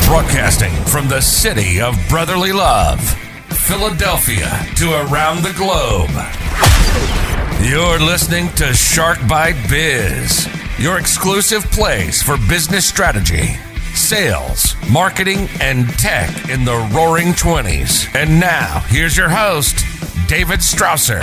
Broadcasting from the city of brotherly love, Philadelphia, to around the globe. You're listening to Shark Bite Biz, your exclusive place for business strategy, sales, marketing, and tech in the roaring 20s. And now, here's your host, David Strausser.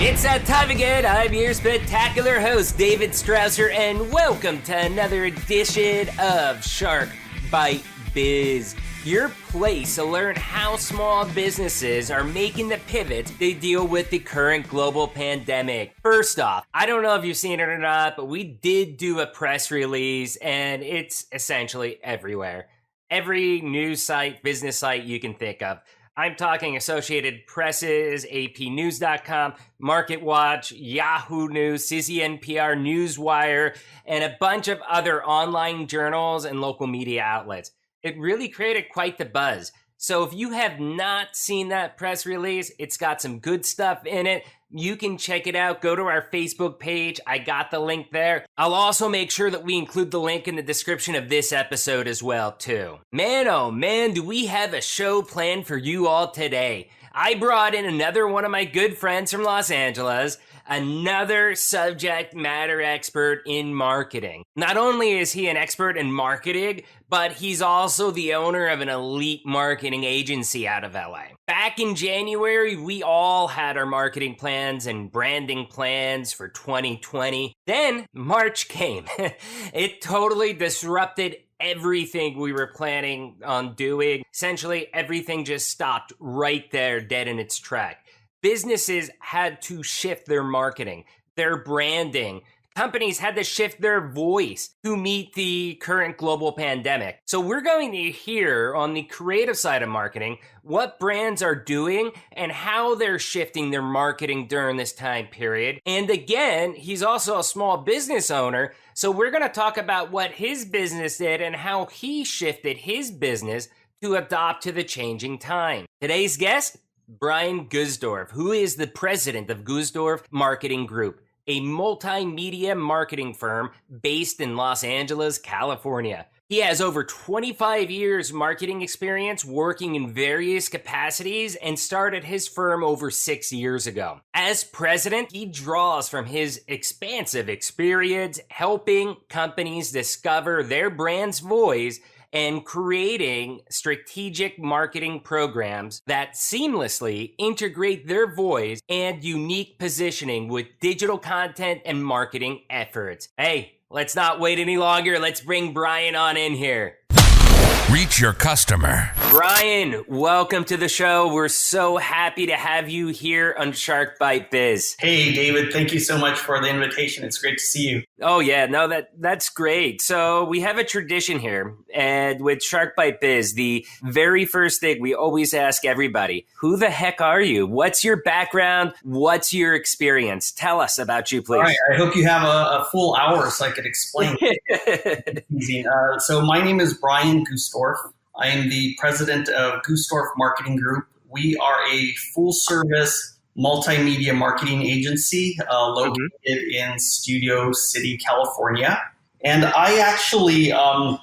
It's that time again. I'm your spectacular host, David Strausser, and welcome to another edition of Shark Bite Biz, your place to learn how small businesses are making the pivot to deal with the current global pandemic. First off, I don't know if you've seen it or not, but we did do a press release, and it's essentially everywhere. Every news site, business site you can think of. I'm talking Associated Presses, APnews.com, MarketWatch, Yahoo News, CCNPR, Newswire, and a bunch of other online journals and local media outlets. It really created quite the buzz. So if you have not seen that press release, it's got some good stuff in it. You can check it out. Go to our Facebook page. I got the link there. I'll also make sure that we include the link in the description of this episode as well, too. Man, oh man, do we have a show planned for you all today. I brought in another one of my good friends from Los Angeles, another subject matter expert in marketing. Not only is he an expert in marketing, but he's also the owner of an elite marketing agency out of LA. Back in January, we all had our marketing plans and branding plans for 2020. Then March came. It totally disrupted everything we were planning on doing. Essentially, everything just stopped right there, dead in its track. Businesses had to shift their marketing, their branding. Companies had to shift their voice to meet the current global pandemic. So we're going to hear on the creative side of marketing what brands are doing and how they're shifting their marketing during this time period. And again, he's also a small business owner. So we're going to talk about what his business did and how he shifted his business to adapt to the changing time. Today's guest, Bryan Gusdorf, who is the president of Gusdorf Marketing Group, a multimedia marketing firm based in Los Angeles, California. He has over 25 years marketing experience working in various capacities and started his firm over 6 years ago. As president, he draws from his expansive experience helping companies discover their brand's voice and creating strategic marketing programs that seamlessly integrate their voice and unique positioning with digital content and marketing efforts. Hey, let's not wait any longer. Let's bring Bryan on in here. Reach your customer. Bryan, welcome to the show. We're so happy to have you here on Shark Bite Biz. Hey, David. Thank you so much for the invitation. It's great to see you. Oh, yeah. No, that's great. So we have a tradition here, and with Shark Bite Biz, the very first thing we always ask everybody, who the heck are you? What's your background? What's your experience? Tell us about you, please. All right. I hope you have a full hour so I could explain. Easy. So my name is Bryan Gusdorf. I am the president of Gusdorf Marketing Group. We are a full-service multimedia marketing agency located in Studio City, California. And I actually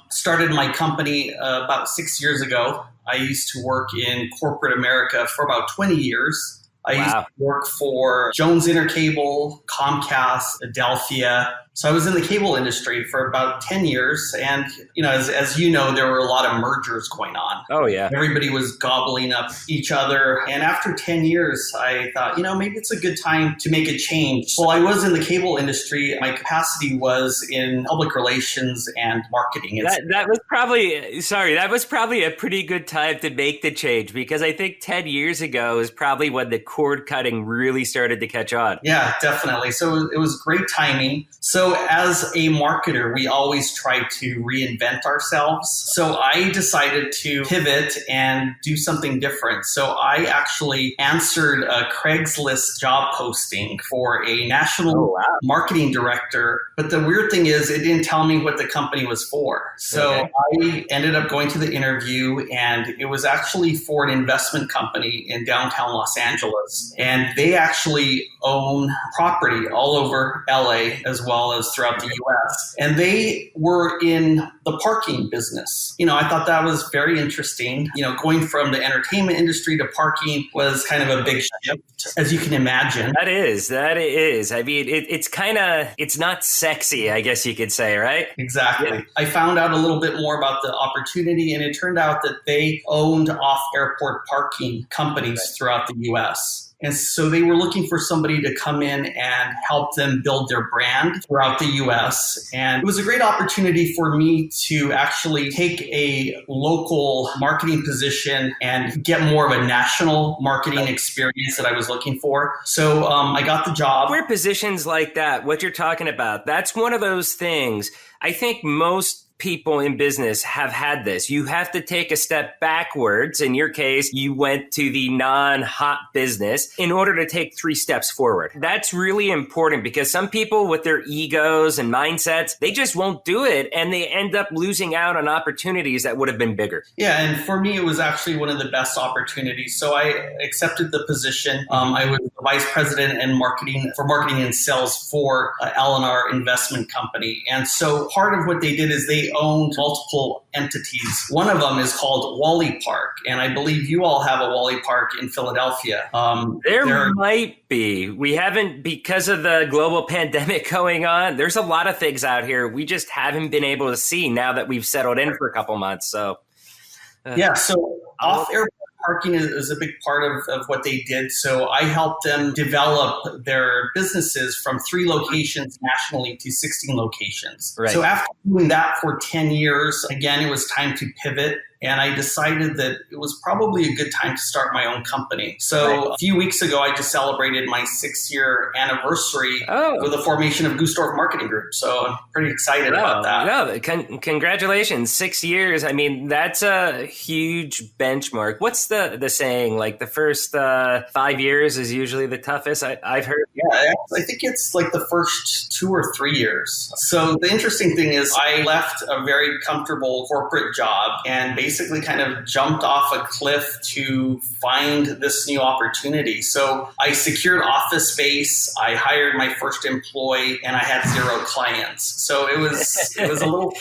started my company about 6 years ago. I used to work in corporate America for about 20 years. I used to work for Jones Intercable, Comcast, Adelphia. So I was in the cable industry for about 10 years. And, as you know, there were a lot of mergers going on. Oh, yeah. Everybody was gobbling up each other. And after 10 years, I thought, maybe it's a good time to make a change. Well, I was in the cable industry. My capacity was in public relations and marketing. That was probably a pretty good time to make the change, because I think 10 years ago is probably when the cord cutting really started to catch on. Yeah, definitely. So it was great timing. So as a marketer, we always try to reinvent ourselves. So I decided to pivot and do something different. So I actually answered a Craigslist job posting for a national marketing director. But the weird thing is it didn't tell me what the company was for. So I ended up going to the interview, and it was actually for an investment company in downtown Los Angeles. And they actually own property all over LA as well well as throughout the US. And they were in the parking business. I thought that was very interesting. Going from the entertainment industry to parking was kind of a big shift, as you can imagine. That is. I mean, it's not sexy, I guess you could say, right? Exactly. Yeah. I found out a little bit more about the opportunity, and it turned out that they owned off-airport parking companies throughout the US. And so they were looking for somebody to come in and help them build their brand throughout the US. And it was a great opportunity for me to actually take a local marketing position and get more of a national marketing experience that I was looking for. So I got the job. Where positions like that, what you're talking about, that's one of those things. I think most people in business have had this. You have to take a step backwards. In your case, you went to the non-hot business in order to take 3 steps forward. That's really important because some people with their egos and mindsets, they just won't do it and they end up losing out on opportunities that would have been bigger. Yeah, and for me, it was actually one of the best opportunities. So I accepted the position. I was the vice president and marketing and sales for L&R Investment Company. And so part of what they did is they owned multiple entities. One of them is called Wally Park, and I believe you all have a Wally Park in Philadelphia. There might be. We haven't, because of the global pandemic going on, there's a lot of things out here we just haven't been able to see now that we've settled in for a couple months. So so off-airport parking is a big part of what they did. So I helped them develop their businesses from 3 locations nationally to 16 locations. Right. So after doing that for 10 years, again, it was time to pivot. And I decided that it was probably a good time to start my own company. So a few weeks ago, I just celebrated my 6-year anniversary with the formation of Gusdorf Marketing Group. So I'm pretty excited about that. Congratulations. 6 years. I mean, that's a huge benchmark. What's the saying? Like the first 5 years is usually the toughest, I've heard. Yeah, I think it's like the first 2 or 3 years. So the interesting thing is I left a very comfortable corporate job and basically kind of jumped off a cliff to find this new opportunity. So I secured office space, I hired my first employee, and I had 0 clients. So it was a little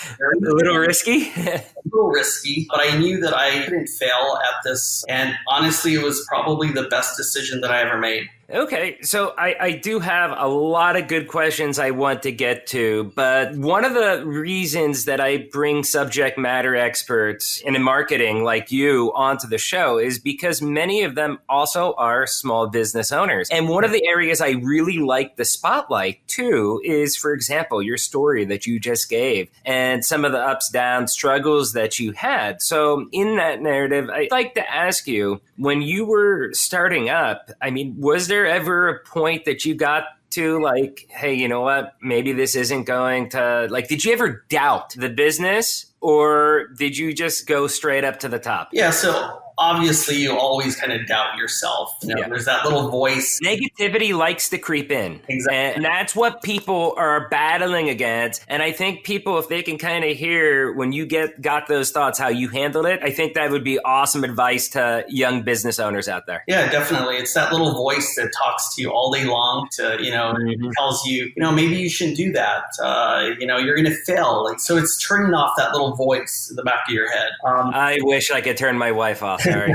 risky. A little risky, but I knew that I couldn't fail at this. And honestly, it was probably the best decision that I ever made. Okay, so I do have a lot of good questions I want to get to, but one of the reasons that I bring subject matter experts in marketing like you onto the show is because many of them also are small business owners. And one of the areas I really like the spotlight too is, for example, your story that you just gave and some of the ups, downs, struggles that you had. So in that narrative, I'd like to ask you, when you were starting up, I mean, was there ever a point that you got to like, hey, you know what, maybe this isn't going to, like, did you ever doubt the business or did you just go straight up to the top? Yeah, so obviously you always kind of doubt yourself. There's that little voice. Negativity likes to creep in. Exactly. And that's what people are battling against. And I think people, if they can kind of hear when you got those thoughts, how you handled it, I think that would be awesome advice to young business owners out there. Yeah, definitely. It's that little voice that talks to you all day long to, tells you, maybe you shouldn't do that. You're going to fail. So it's turning off that little voice in the back of your head. I wish I could turn my wife off. Sorry.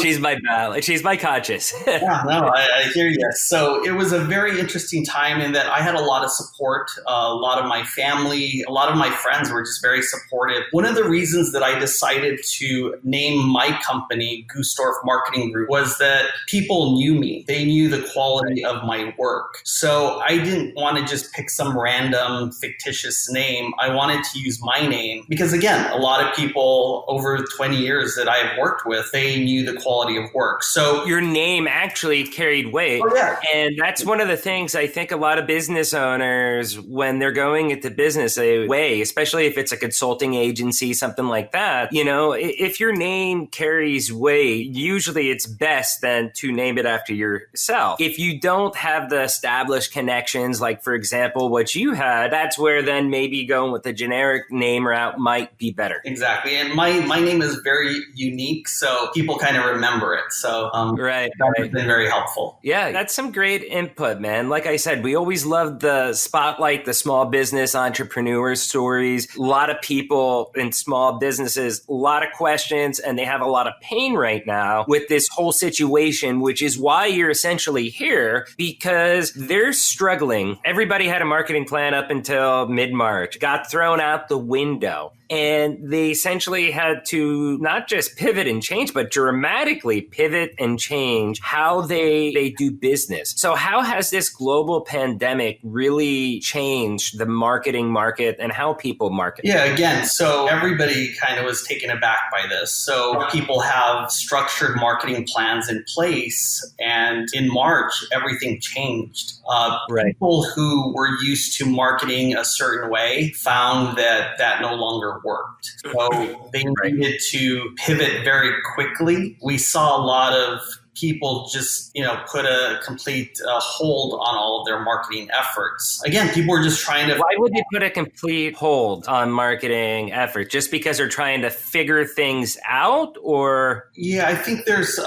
She's my conscious. Yeah, no, I hear you. So it was a very interesting time in that I had a lot of support. A lot of my family, a lot of my friends were just very supportive. One of the reasons that I decided to name my company Gusdorf Marketing Group was that people knew me. They knew the quality of my work. So I didn't want to just pick some random fictitious name. I wanted to use my name because, again, a lot of people over 20 years that I have worked with, they knew the quality of work. So your name actually carried weight. Oh, yeah. And that's one of the things I think a lot of business owners, when they're going into business, they weigh, especially if it's a consulting agency, something like that. If your name carries weight, usually it's best then to name it after yourself. If you don't have the established connections, like for example, what you had, that's where then maybe going with the generic name route might be better. Exactly. And my name is is very unique, so people kind of remember it. So right. That's been very helpful. Yeah, that's some great input, man. Like I said, we always love the spotlight, the small business entrepreneur stories. A lot of people in small businesses, a lot of questions, and they have a lot of pain right now with this whole situation, which is why you're essentially here, because they're struggling. Everybody had a marketing plan up until mid-March, got thrown out the window. And they essentially had to not just pivot and change, but dramatically pivot and change how they do business. So how has this global pandemic really changed the marketing market and how people market? Yeah, again, so everybody kind of was taken aback by this. So people have structured marketing plans in place, and in March, everything changed. People who were used to marketing a certain way found that that no longer worked. So they needed to pivot very quickly. We saw a lot of people just, put a complete hold on all of their marketing efforts. Again, people were just trying to... Why would they put a complete hold on marketing effort? Just because they're trying to figure things out, or? Yeah, I think there's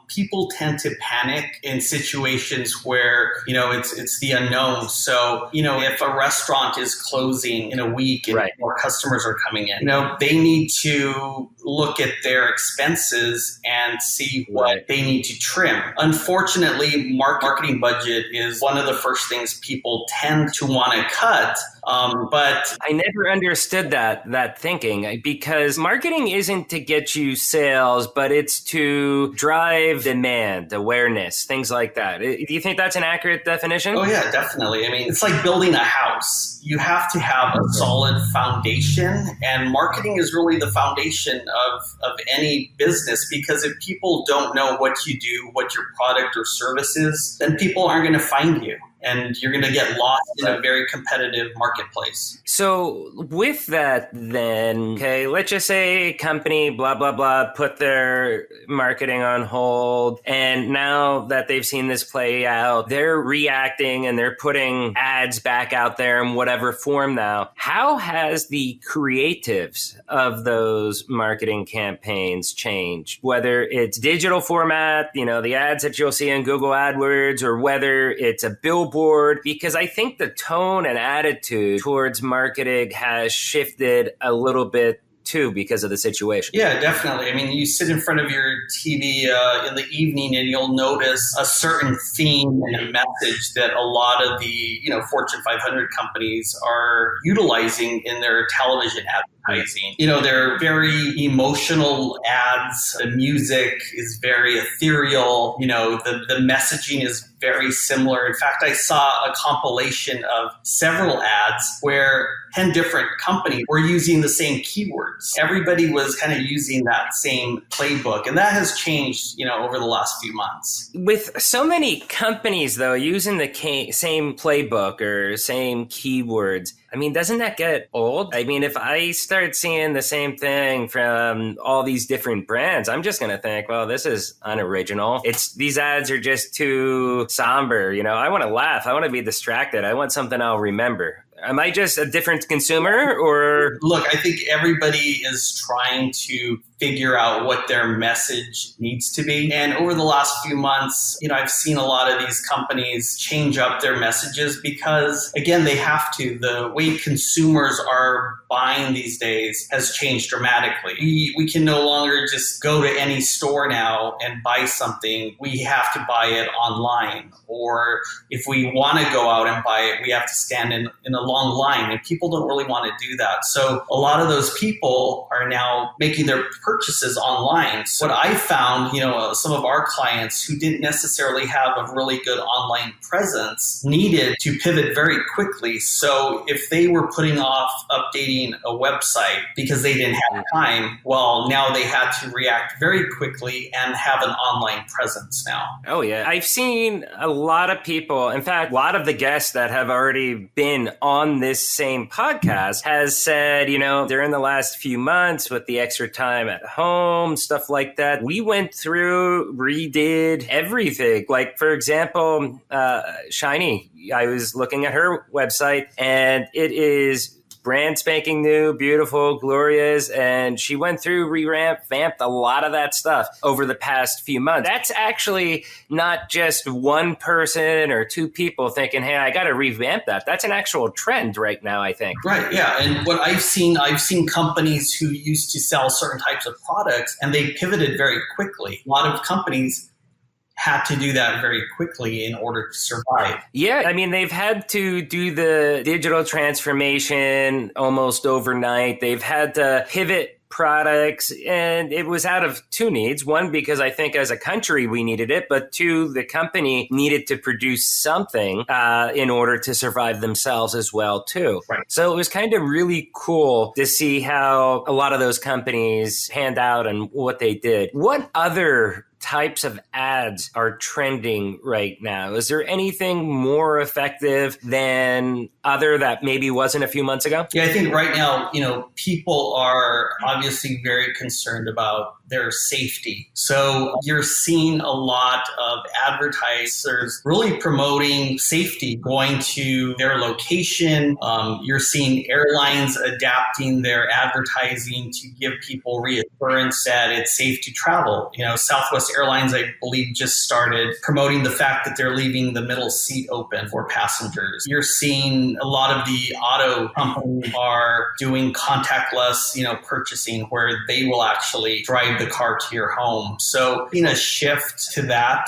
people tend to panic in situations where, it's the unknown. So, if a restaurant is closing in a week and more customers are coming in, they need to look at their expenses and see what they need to trim. Unfortunately, marketing budget is one of the first things people tend to want to cut. But I never understood that thinking, because marketing isn't to get you sales, but it's to drive demand, awareness, things like that. Do you think that's an accurate definition? Oh yeah, definitely. I mean, it's like building a house. You have to have a solid foundation, and marketing is really the foundation of any business, because if people don't know what you do, what your product or service is, then people aren't going to find you. And you're going to get lost in a very competitive marketplace. So with that then, okay, let's just say company, blah, blah, blah, put their marketing on hold. And now that they've seen this play out, they're reacting and they're putting ads back out there in whatever form now. How has the creatives of those marketing campaigns changed? Whether it's digital format, the ads that you'll see in Google AdWords, or whether it's a billboard, because I think the tone and attitude towards marketing has shifted a little bit too because of the situation. Yeah, definitely. I mean, you sit in front of your TV in the evening and you'll notice a certain theme and a message that a lot of the Fortune 500 companies are utilizing in their television advertising. They're very emotional ads. The music is very ethereal. The messaging is very similar. In fact, I saw a compilation of several ads where 10 different companies were using the same keywords. Everybody was kind of using that same playbook, and that has changed, over the last few months. With so many companies, though, using the same playbook or same keywords, I mean, doesn't that get old? I mean, if I start seeing the same thing from all these different brands, I'm just going to think, well, this is unoriginal. These ads are just too somber. I want to laugh. I want to be distracted. I want something I'll remember. Am I just a different consumer, or? Look, I think everybody is trying to figure out what their message needs to be. And over the last few months, I've seen a lot of these companies change up their messages because, again, they have to. The way consumers are buying these days has changed dramatically. We can no longer just go to any store now and buy something. We have to buy it online. Or if we want to go out and buy it, we have to stand in a long line. And people don't really want to do that. So a lot of those people are now making their purchases online. So what I found, some of our clients who didn't necessarily have a really good online presence needed to pivot very quickly. So if they were putting off updating a website because they didn't have time, well, now they had to react very quickly and have an online presence now. Oh, yeah. I've seen a lot of people, in fact, a lot of the guests that have already been on this same podcast has said, during the last few months with the extra time at home, stuff like that, we went through, redid everything. Like, for example, Shiny, I was looking at her website and it is brand spanking new, beautiful, glorious, and she went through, vamped a lot of that stuff over the past few months. That's actually not just one person or two people thinking, hey, I got to revamp that. That's an actual trend right now, I think. Right, yeah. And what I've seen companies who used to sell certain types of products, and they pivoted very quickly. A lot of companies had to do that very quickly in order to survive. Yeah, I mean, they've had to do the digital transformation almost overnight. They've had to pivot products, and it was out of two needs. One, because I think as a country we needed it, but two, the company needed to produce something in order to survive themselves as well too. Right. So it was kind of really cool to see how a lot of those companies panned out and what they did. What other types of ads are trending right now? Is there anything more effective than other that maybe wasn't a few months ago? Yeah, I think right now, people are obviously very concerned about their safety. So you're seeing a lot of advertisers really promoting safety, going to their location. You're seeing airlines adapting their advertising to give people reassurance that it's safe to travel. Southwest Airlines, I believe, just started promoting the fact that they're leaving the middle seat open for passengers. You're seeing a lot of the auto companies are doing contactless, purchasing, where they will actually drive the car to your home. So in a shift to that,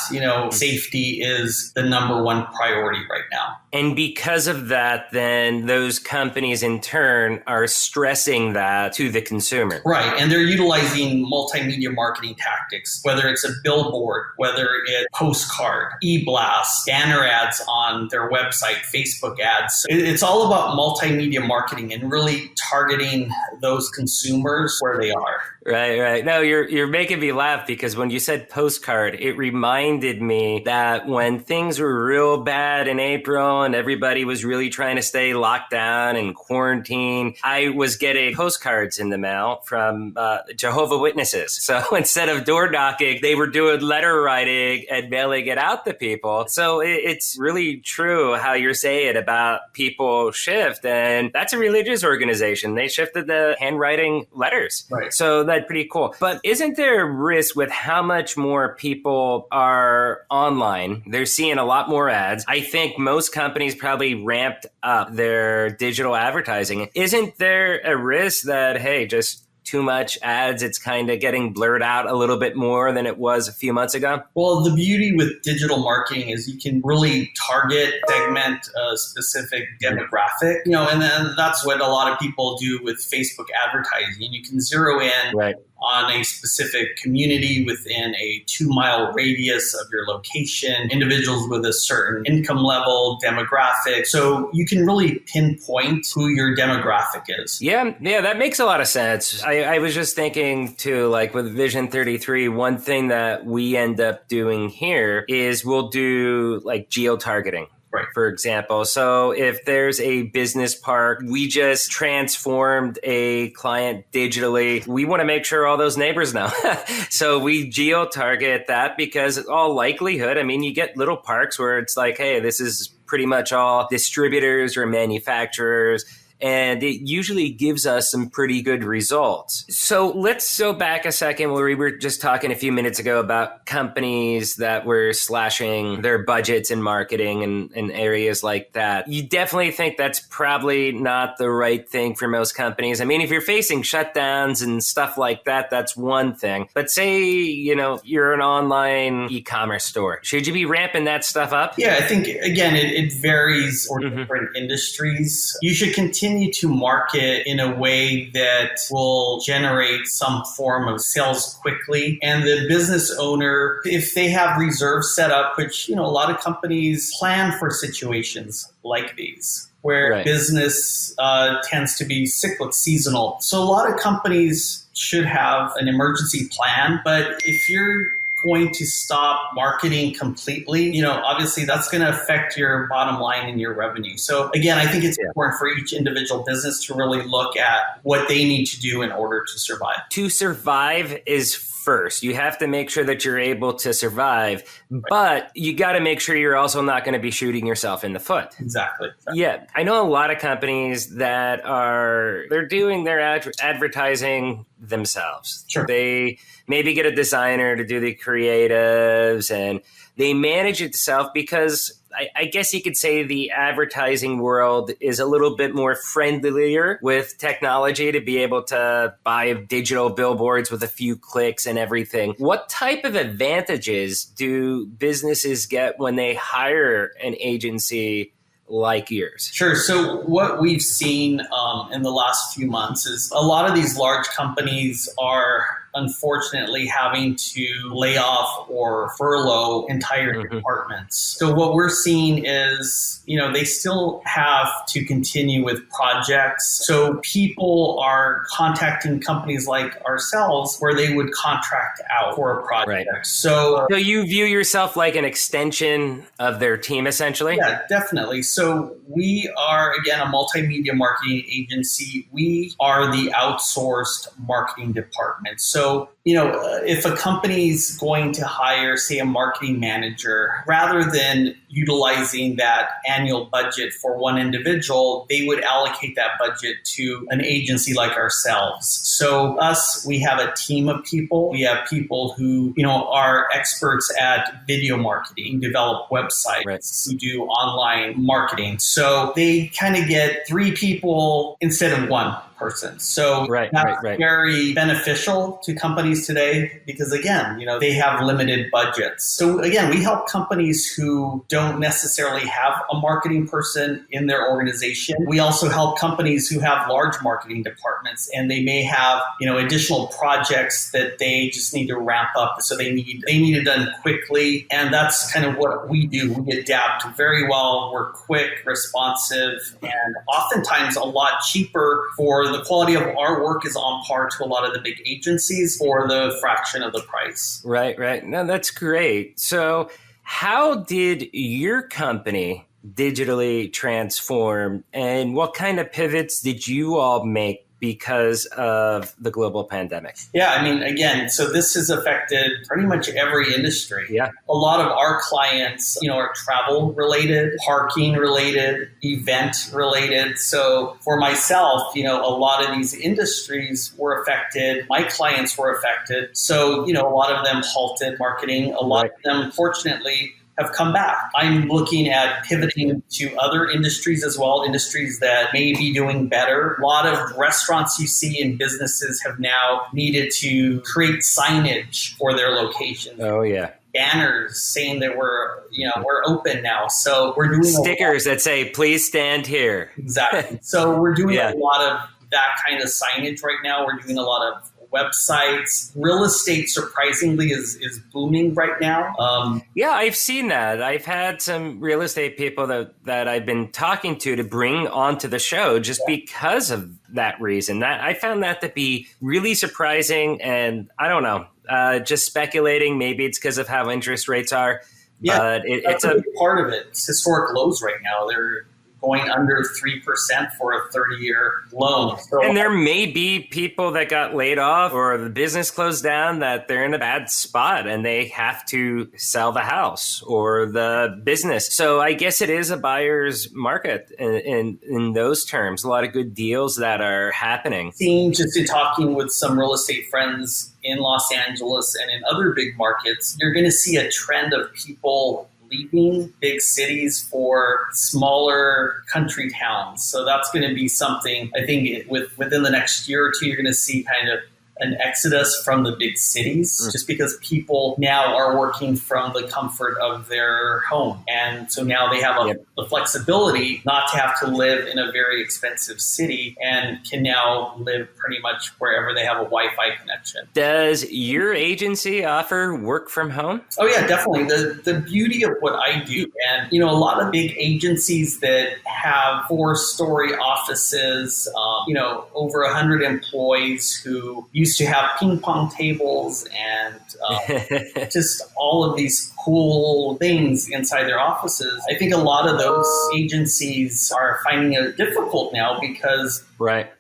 safety is the number one priority right now. And because of that, then those companies in turn are stressing that to the consumer. Right. And they're utilizing multimedia marketing tactics, whether it's a billboard, whether it's postcard, e-blast, banner ads on their website, Facebook ads. It's all about multimedia marketing and really targeting those consumers where they are. Right. No, you're making me laugh, because when you said postcard, it reminded me that when things were real bad in April and everybody was really trying to stay locked down and quarantine, I was getting postcards in the mail from Jehovah's Witnesses. So instead of door knocking, they were doing letter writing and mailing it out to people. So it's really true how you're saying about people shift, and that's a religious organization. They shifted the handwriting letters. Right. So that's pretty cool. But isn't there a risk with how much more people are online? They're seeing a lot more ads. I think most companies probably ramped up their digital advertising. Isn't there a risk that, hey, just too much ads, it's kind of getting blurred out a little bit more than it was a few months ago? Well, the beauty with digital marketing is you can really target, segment a specific demographic, and then that's what a lot of people do with Facebook advertising. You can zero in on a specific community within a 2-mile radius of your location, individuals with a certain income level, demographic. So you can really pinpoint who your demographic is. Yeah, that makes a lot of sense. I was just thinking too, like with Vision 33, one thing that we end up doing here is we'll do like geo-targeting. Right. For example. So if there's a business park, we just transformed a client digitally. We want to make sure all those neighbors know. So we geo-target that, because all likelihood, I mean, you get little parks where it's like, hey, this is pretty much all distributors or manufacturers. And it usually gives us some pretty good results. So let's go back a second, where we were just talking a few minutes ago about companies that were slashing their budgets in marketing and areas like that. You definitely think that's probably not the right thing for most companies. I mean, if you're facing shutdowns and stuff like that, that's one thing. But say, you're an online e-commerce store. Should you be ramping that stuff up? Yeah, I think, again, it varies for different industries. You should continue to market in a way that will generate some form of sales quickly. And the business owner, if they have reserves set up, which, a lot of companies plan for situations like these, where business tends to be cyclic, seasonal. So a lot of companies should have an emergency plan. But if you're going to stop marketing completely, obviously that's going to affect your bottom line and your revenue. So again, I think it's important for each individual business to really look at what they need to do in order to survive. To survive is first. You have to make sure that you're able to survive, but you got to make sure you're also not going to be shooting yourself in the foot. Exactly. Yeah. I know a lot of companies that they're doing their advertising themselves. Sure. They maybe get a designer to do the creatives and they manage it themselves because I guess you could say the advertising world is a little bit more friendlier with technology to be able to buy digital billboards with a few clicks and everything. What type of advantages do businesses get when they hire an agency like yours? Sure. So what we've seen in the last few months is a lot of these large companies are unfortunately having to lay off or furlough entire departments. So what we're seeing is, they still have to continue with projects. So people are contacting companies like ourselves where they would contract out for a project. Right. So you view yourself like an extension of their team, essentially? Yeah, definitely. So we are, again, a multimedia marketing agency. We are the outsourced marketing department. So, if a company's going to hire, say, a marketing manager, rather than utilizing that annual budget for one individual, they would allocate that budget to an agency like ourselves. So we have a team of people. We have people who, are experts at video marketing, develop websites, who do online marketing. So they kind of get 3 people instead of 1 person. So that's very beneficial to companies today because, again, they have limited budgets. So, again, we help companies who don't necessarily have a marketing person in their organization. We also help companies who have large marketing departments and they may have, additional projects that they just need to ramp up. So they need it done quickly. And that's kind of what we do. We adapt very well. We're quick, responsive, and oftentimes a lot cheaper for the quality of our work is on par to a lot of the big agencies for the fraction of the price. Right. No, that's great. So how did your company digitally transform and what kind of pivots did you all make because of the global pandemic? Yeah, again, so this has affected pretty much every industry. Yeah. A lot of our clients, are travel related, parking related, event related. So for myself, a lot of these industries were affected. My clients were affected. So, a lot of them halted marketing. A lot of them, fortunately, have come back. I'm looking at pivoting to other industries as well, industries that may be doing better. A lot of restaurants you see and businesses have now needed to create signage for their locations. Oh, yeah. Banners saying that we're open now. So we're doing stickers that say, please stand here. Exactly. So we're doing a lot of that kind of signage right now. We're doing a lot of websites. Real estate, surprisingly, is booming right now. Yeah, I've seen that. I've had some real estate people that I've been talking to bring onto the show just because of that reason. That I found that to be really surprising, and I don't know, just speculating. Maybe it's because of how interest rates are. Yeah, but it's a big part of it. It's historic lows right now. They're going under 3% for a 30-year loan. So, and there may be people that got laid off or the business closed down that they're in a bad spot and they have to sell the house or the business. So I guess it is a buyer's market in those terms. A lot of good deals that are happening. Seeing just in talking with some real estate friends in Los Angeles and in other big markets, you're going to see a trend of people leaving big cities for smaller country towns. So that's going to be something, I think, within the next year or two, you're going to see kind of an exodus from the big cities, just because people now are working from the comfort of their home. And so now they have the flexibility not to have to live in a very expensive city and can now live pretty much wherever they have a Wi-Fi connection. Does your agency offer work from home? Oh, yeah, definitely. The beauty of what I do, and, a lot of big agencies that have 4-story offices, over 100 employees who used used to have ping pong tables and just all of these cool things inside their offices. I think a lot of those agencies are finding it difficult now because,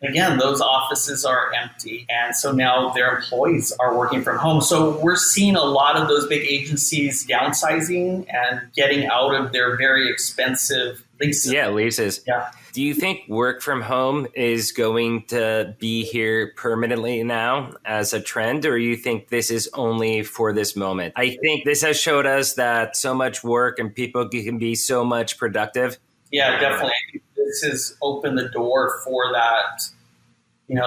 again, those offices are empty. And so now their employees are working from home. So we're seeing a lot of those big agencies downsizing and getting out of their very expensive leases. Yeah, leases. Yeah. Do you think work from home is going to be here permanently now as a trend, or you think this is only for this moment? I think this has showed us that so much work and people can be so much productive. Yeah, definitely. I think this has opened the door for that.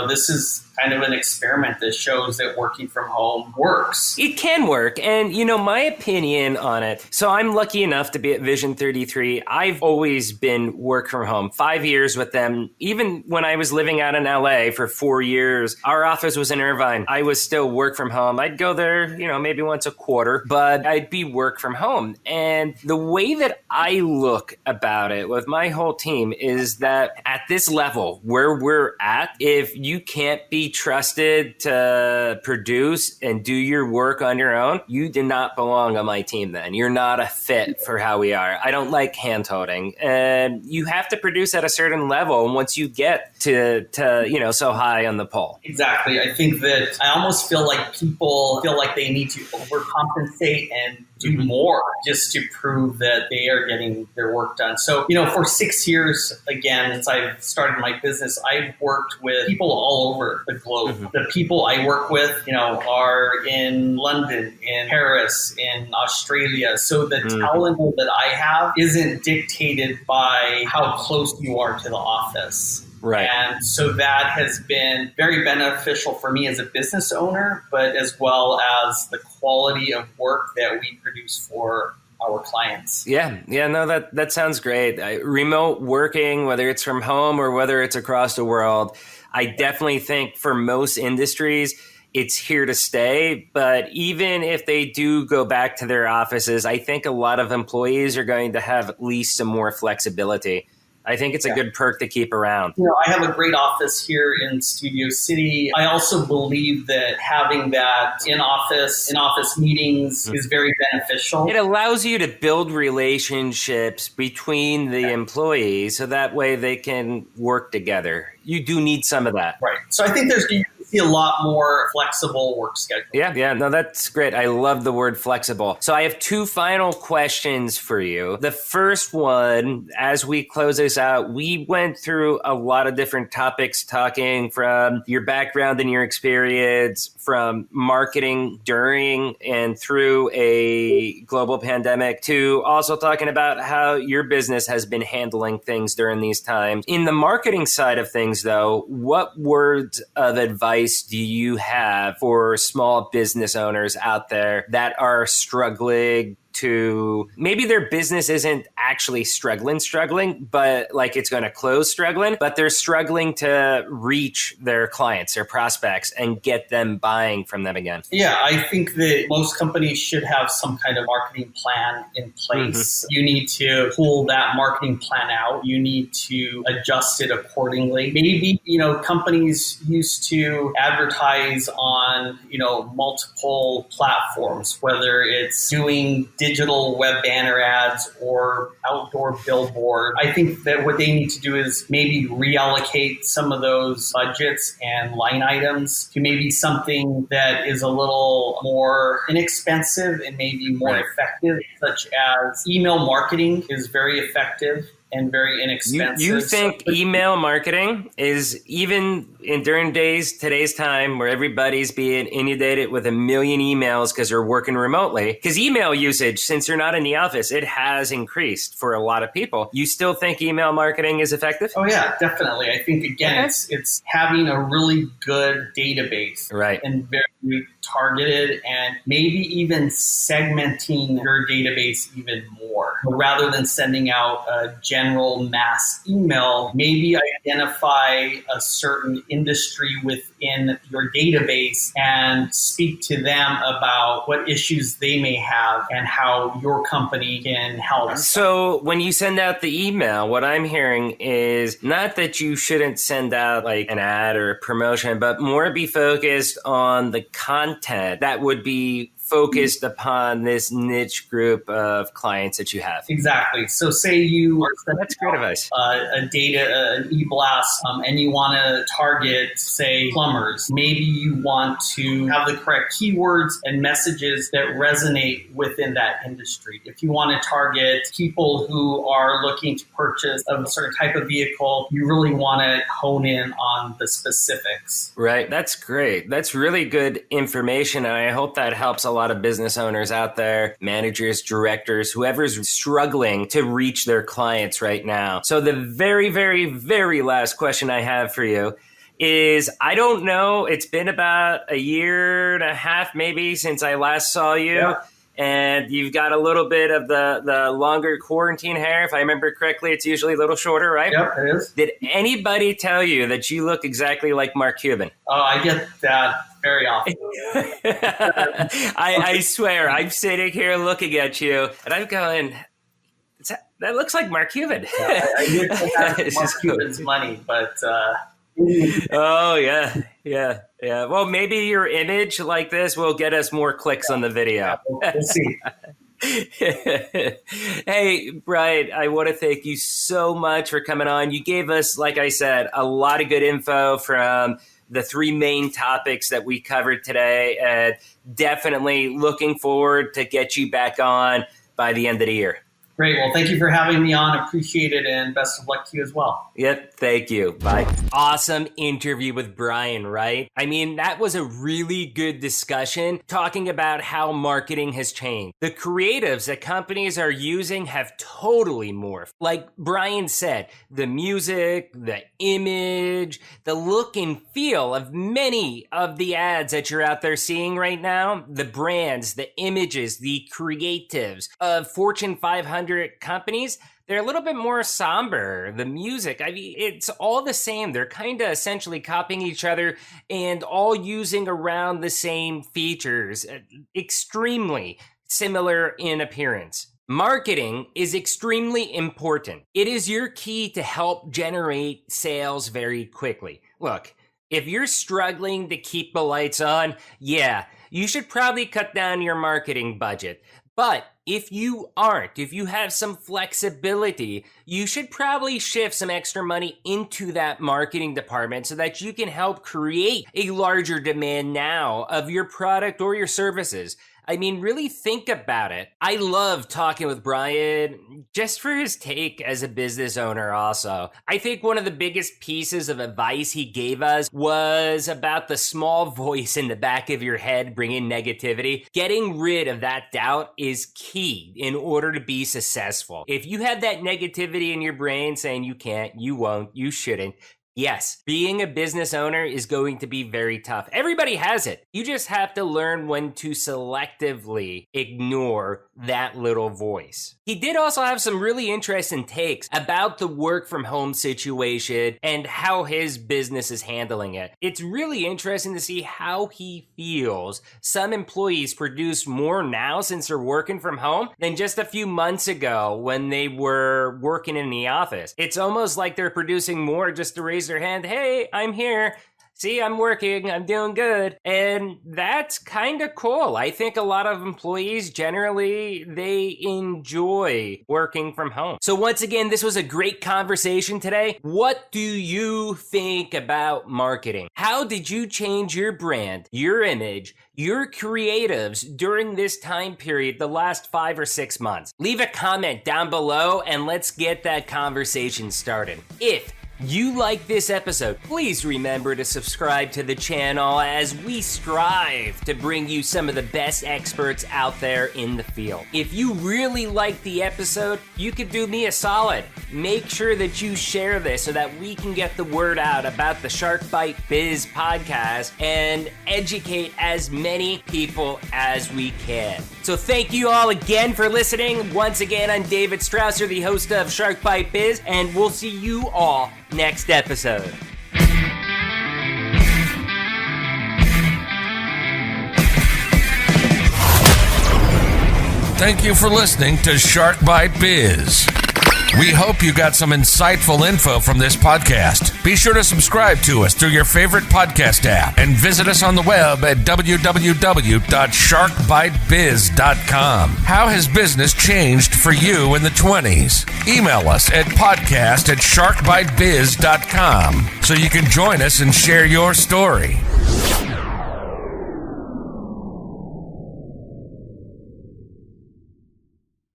This is kind of an experiment that shows that working from home works. It can work. And, my opinion on it. So I'm lucky enough to be at Vision 33. I've always been work from home, 5 years with them. Even when I was living out in LA for 4 years, our office was in Irvine. I was still work from home. I'd go there, maybe once a quarter, but I'd be work from home. And the way that I look about it with my whole team is that at this level where we're at, if you can't be trusted to produce and do your work on your own, you do not belong on my team then. You're not a fit for how we are. I don't like hand-holding. And you have to produce at a certain level once you get to so high on the pole. Exactly. I think that I almost feel like people feel like they need to overcompensate and do more just to prove that they are getting their work done. So, for 6 years, again, since I've started my business, I've worked with people all over the globe. Mm-hmm. The people I work with, are in London, in Paris, in Australia. So the talent that I have isn't dictated by how close you are to the office. Right. And so that has been very beneficial for me as a business owner, but as well as the quality of work that we produce for our clients. Yeah, no, that sounds great. Remote working, whether it's from home or whether it's across the world, I definitely think for most industries, it's here to stay. But even if they do go back to their offices, I think a lot of employees are going to have at least some more flexibility. I think it's a good perk to keep around. I have a great office here in Studio City. I also believe that having that in-office meetings is very beneficial. It allows you to build relationships between the employees so that way they can work together. You do need some of that. Right. So I think there's see a lot more flexible work schedule. Yeah, no, that's great. I love the word flexible. So I have two final questions for you. The first one, as we close this out, we went through a lot of different topics, talking from your background and your experience, from marketing during and through a global pandemic, to also talking about how your business has been handling things during these times. In the marketing side of things, though, what words of advice do you have for small business owners out there that are struggling to, maybe their business isn't actually struggling, but like it's going to close struggling, but they're struggling to reach their clients, their prospects, and get them buying from them again? Yeah, I think that most companies should have some kind of marketing plan in place. You need to pull that marketing plan out. You need to adjust it accordingly. Maybe, companies used to advertise on, multiple platforms, whether it's doing digital web banner ads or outdoor billboard. I think that what they need to do is maybe reallocate some of those budgets and line items to maybe something that is a little more inexpensive and maybe more effective, such as email marketing is very effective and very inexpensive. You think email marketing is, even during today's time where everybody's being inundated with a million emails because they're working remotely, because email usage, since you're not in the office, it has increased for a lot of people. You still think email marketing is effective? Oh yeah, definitely. I think again, it's having a really good database, right, and very targeted, and maybe even segmenting your database even more. Rather than sending out a general mass email, maybe identify a certain industry in your database and speak to them about what issues they may have and how your company can help. So when you send out the email, what I'm hearing is not that you shouldn't send out like an ad or a promotion, but more be focused on the content that would be focused upon this niche group of clients that you have. Exactly. So say you are That's great advice. an e-blast, and you want to target, say, plumbers. Maybe you want to have the correct keywords and messages that resonate within that industry. If you want to target people who are looking to purchase a certain type of vehicle, you really want to hone in on the specifics. Right. That's great. That's really good information. And I hope that helps a lot of business owners out there, managers, directors, whoever's struggling to reach their clients right now. So the very, very, very last question I have for you is, I don't know, it's been about a year and a half maybe since I last saw you. Yeah. And you've got a little bit of the longer quarantine hair. If I remember correctly, it's usually a little shorter, right? Yep, it is. Did anybody tell you that you look exactly like Mark Cuban? Oh, I get that very often. I swear, I'm sitting here looking at you, and I'm going, that looks like Mark Cuban. I did have Mark Cuban's money, but... Oh, yeah. Well, maybe your image like this will get us more clicks on the video. We'll see. Hey, Bryan, I want to thank you so much for coming on. You gave us, like I said, a lot of good info from the three main topics that we covered today, and definitely looking forward to get you back on by the end of the year. Great. Well, thank you for having me on. Appreciate it, and best of luck to you as well. Yep. Thank you. Bye. Awesome interview with Bryan, right? I mean, that was a really good discussion talking about how marketing has changed. The creatives that companies are using have totally morphed. Like Bryan said, the music, the image, the look and feel of many of the ads that you're out there seeing right now, the brands, the images, the creatives of Fortune 500 companies, they're a little bit more somber. The music, I mean, it's all the same. They're kind of essentially copying each other and all using around the same features, extremely similar in appearance. Marketing is extremely important. It is your key to help generate sales very quickly. Look, if you're struggling to keep the lights on, yeah, you should probably cut down your marketing budget. But if you aren't, if you have some flexibility, you should probably shift some extra money into that marketing department so that you can help create a larger demand now of your product or your services. I mean, really think about it. I love talking with Bryan just for his take as a business owner also. I think one of the biggest pieces of advice he gave us was about the small voice in the back of your head bringing negativity. Getting rid of that doubt is key in order to be successful. If you have that negativity in your brain saying you can't, you won't, you shouldn't, yes, being a business owner is going to be very tough. Everybody has it. You just have to learn when to selectively ignore that little voice. He did also have some really interesting takes about the work from home situation and how his business is handling it. It's really interesting to see how he feels some employees produce more now since they're working from home than just a few months ago when they were working in the office. It's almost like they're producing more just to raise their hand. Hey, I'm here. See, I'm working. I'm doing good. And that's kind of cool. I think a lot of employees generally, they enjoy working from home. So once again, this was a great conversation today. What do you think about marketing? How did you change your brand, your image, your creatives during this time period, the last 5 or 6 months? Leave a comment down below and let's get that conversation started. If you like this episode, please remember to subscribe to the channel as we strive to bring you some of the best experts out there in the field. If you really like the episode, you could do me a solid. Make sure that you share this so that we can get the word out about the Shark Bite Biz podcast and educate as many people as we can. So thank you all again for listening. Once again, I'm David Strausser, the host of Shark Bite Biz, and we'll see you all next episode. Thank you for listening to Shark Bite Biz. We hope you got some insightful info from this podcast. Be sure to subscribe to us through your favorite podcast app and visit us on the web at www.sharkbitebiz.com. How has business changed for you in the 20s? Email us at podcast@sharkbitebiz.com so you can join us and share your story.